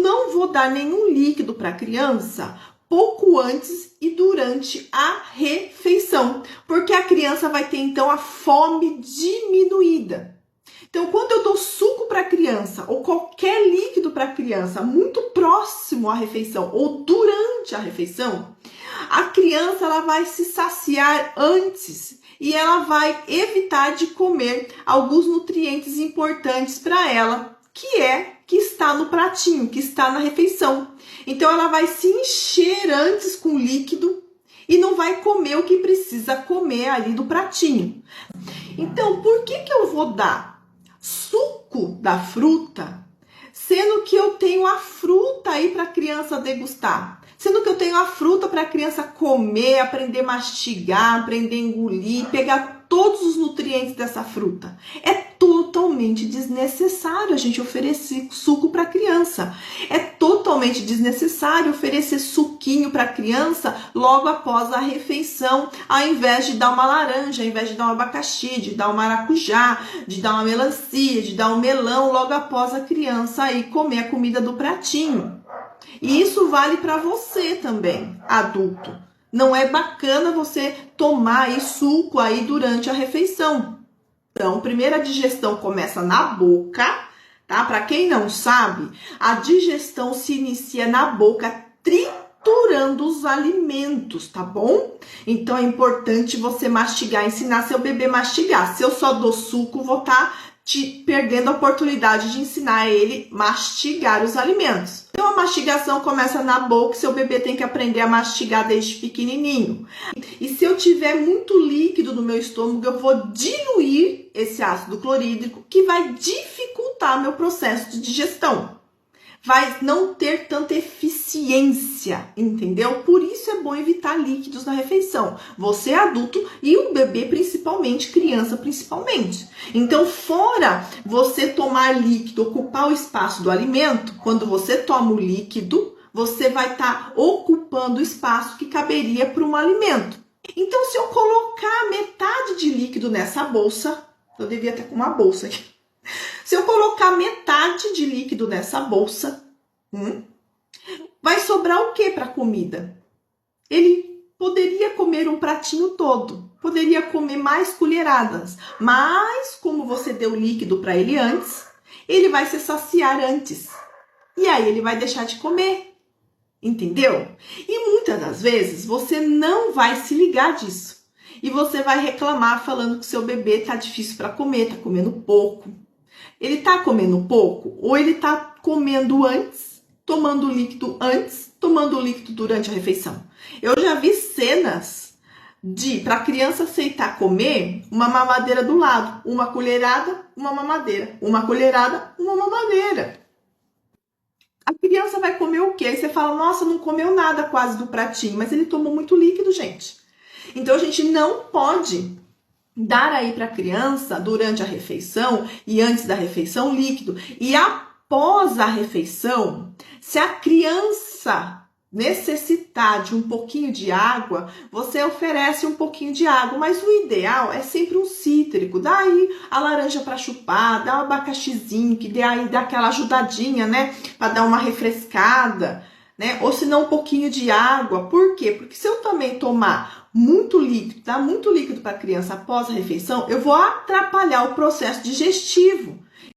Não vou dar nenhum líquido para a criança pouco antes e durante a refeição, porque a criança vai ter então a fome diminuída. Então, quando eu dou suco para a criança ou qualquer líquido para a criança muito próximo à refeição ou durante a refeição, a criança ela vai se saciar antes e ela vai evitar de comer alguns nutrientes importantes para ela, que está no pratinho, que está na refeição. Então, ela vai se encher antes com líquido e não vai comer o que precisa comer ali do pratinho. Então, por que eu vou dar suco da fruta, sendo que eu tenho a fruta aí para a criança degustar? Sendo que eu tenho a fruta para a criança comer, aprender a mastigar, aprender a engolir, pegar todos os nutrientes dessa fruta. É totalmente desnecessário a gente oferecer suco para a criança. É totalmente desnecessário oferecer suquinho para a criança logo após a refeição, ao invés de dar uma laranja, ao invés de dar um abacaxi, de dar um maracujá, de dar uma melancia, de dar um melão logo após a criança aí comer a comida do pratinho. E isso vale para você também, adulto. Não é bacana você tomar aí suco aí durante a refeição. Então, primeiro a digestão começa na boca, tá? Para quem não sabe, a digestão se inicia na boca triturando os alimentos, tá bom? Então, é importante você mastigar, ensinar seu bebê a mastigar. Se eu só dou suco, vou estar perdendo a oportunidade de ensinar ele a mastigar os alimentos. Então, a mastigação começa na boca, seu bebê tem que aprender a mastigar desde pequenininho. E se eu tiver muito líquido no meu estômago, eu vou diluir esse ácido clorídrico, que vai dificultar meu processo de digestão. Vai não ter tanta eficiência, entendeu? Por isso é bom evitar líquidos na refeição. Você é adulto e o bebê principalmente, criança principalmente. Então, fora você tomar líquido, ocupar o espaço do alimento, quando você toma o líquido, você vai estar ocupando o espaço que caberia para um alimento. Então, se eu colocar metade de líquido nessa bolsa, eu devia ter com uma bolsa aqui. Se eu colocar metade de líquido nessa bolsa, vai sobrar o que para a comida? Ele poderia comer um pratinho todo, poderia comer mais colheradas, mas como você deu líquido para ele antes, ele vai se saciar antes. E aí ele vai deixar de comer, entendeu? E muitas das vezes você não vai se ligar disso. E você vai reclamar falando que seu bebê tá difícil para comer, tá comendo pouco. Ele tá comendo pouco ou ele tá comendo antes, tomando líquido antes, tomando líquido durante a refeição? Eu já vi cenas de, para a criança aceitar comer, uma mamadeira do lado, uma colherada, uma mamadeira, uma colherada, uma mamadeira. A criança vai comer o quê? Aí você fala, nossa, não comeu nada quase do pratinho, mas ele tomou muito líquido, gente. Então a gente não pode dar aí para a criança, durante a refeição e antes da refeição, líquido. E após a refeição, se a criança necessitar de um pouquinho de água, você oferece um pouquinho de água. Mas o ideal é sempre um cítrico. Dá aí a laranja para chupar, dá um abacaxizinho, que dá aquela ajudadinha, né? Para dar uma refrescada, né? Ou se não, um pouquinho de água. Por quê? Porque se eu também tomar muito líquido, dar muito líquido para a criança após a refeição, eu vou atrapalhar o processo digestivo.